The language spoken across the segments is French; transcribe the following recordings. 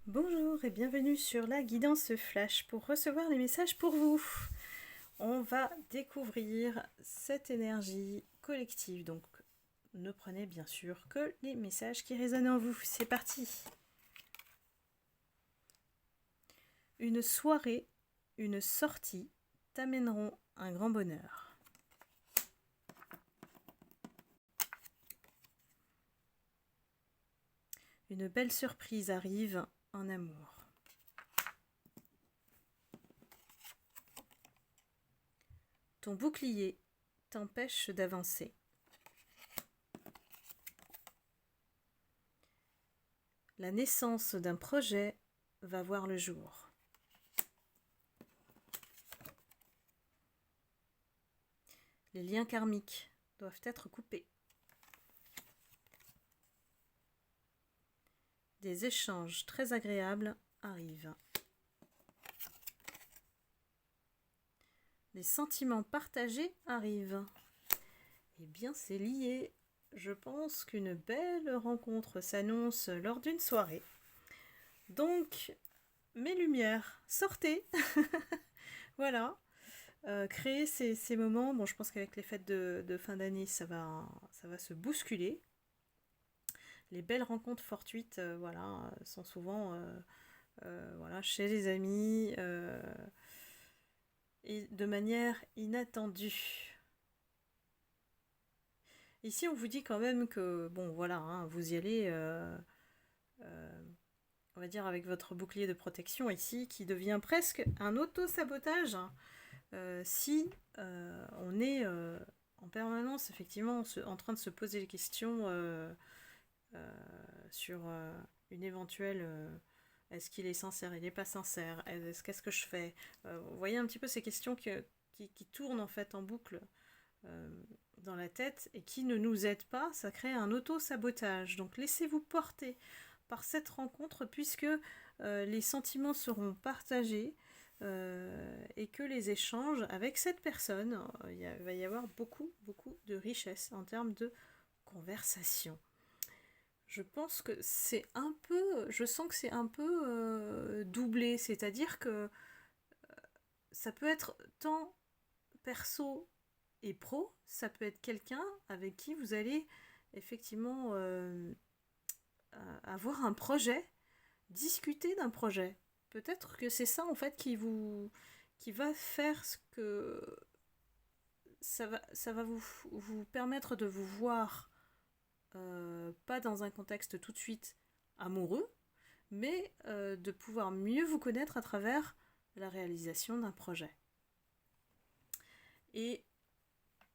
Bonjour et bienvenue sur la guidance flash pour recevoir les messages pour vous. On va découvrir cette énergie collective, donc ne prenez bien sûr que les messages qui résonnent en vous. C'est parti. Une soirée, une sortie t'amèneront un grand bonheur. Une belle surprise arrive en amour. Ton bouclier t'empêche d'avancer. La naissance d'un projet va voir le jour. Les liens karmiques doivent être coupés. Des échanges très agréables arrivent. Des sentiments partagés arrivent. Eh bien, c'est lié. Je pense qu'une belle rencontre s'annonce lors d'une soirée. Donc, mes lumières, sortez. Voilà. Créer ces moments. Bon, je pense qu'avec les fêtes de fin d'année, ça va se bousculer. Les belles rencontres fortuites, sont souvent chez les amis et de manière inattendue. Ici, on vous dit quand même que, vous y allez, on va dire, avec votre bouclier de protection ici, qui devient presque un auto-sabotage si on est en permanence, effectivement, en train de se poser des questions sur une éventuelle... est-ce qu'il est sincère, il n'est pas sincère, qu'est-ce que je fais, vous voyez un petit peu ces questions qui tournent en fait en boucle dans la tête et qui ne nous aident pas, ça crée un auto-sabotage. Donc laissez-vous porter par cette rencontre puisque les sentiments seront partagés et que les échanges avec cette personne, il va y avoir beaucoup de richesse en termes de conversation. Je pense que c'est un peu, je sens que c'est un peu doublé, c'est-à-dire que ça peut être tant perso et pro, ça peut être quelqu'un avec qui vous allez effectivement avoir un projet, discuter d'un projet. Peut-être que c'est ça en fait qui va faire ce que ça va vous permettre de vous voir pas dans un contexte tout de suite amoureux, mais de pouvoir mieux vous connaître à travers la réalisation d'un projet. Et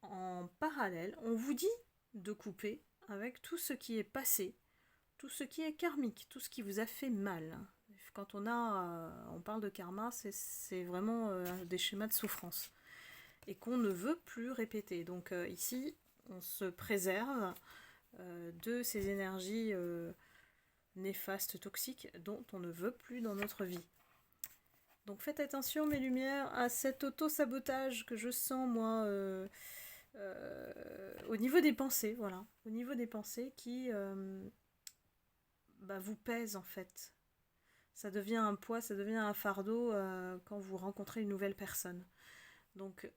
en parallèle, on vous dit de couper avec tout ce qui est passé, tout ce qui est karmique, tout ce qui vous a fait mal. Quand on parle de karma, c'est vraiment des schémas de souffrance et qu'on ne veut plus répéter. Donc ici, on se préserve de ces énergies néfastes, toxiques, dont on ne veut plus dans notre vie. Donc faites attention, mes lumières, à cet auto-sabotage que je sens, moi, au niveau des pensées, voilà. Au niveau des pensées qui vous pèsent, en fait. Ça devient un poids, ça devient un fardeau quand vous rencontrez une nouvelle personne. Donc,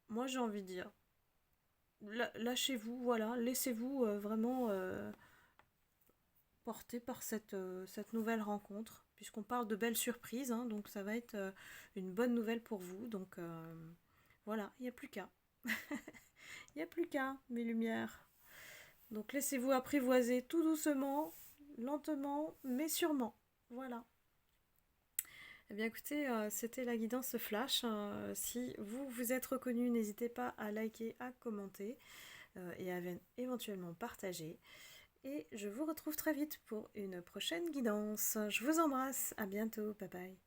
moi, j'ai envie de dire, lâchez-vous, voilà, laissez-vous vraiment porter par cette nouvelle rencontre, puisqu'on parle de belles surprises, hein, donc ça va être une bonne nouvelle pour vous. Donc voilà, il n'y a plus qu'à. Il n'y a plus qu'à, mes lumières. Donc laissez-vous apprivoiser tout doucement, lentement, mais sûrement. Voilà. Eh bien écoutez, c'était la guidance flash. Si vous vous êtes reconnu, n'hésitez pas à liker, à commenter et à éventuellement partager. Et je vous retrouve très vite pour une prochaine guidance. Je vous embrasse, à bientôt, bye bye.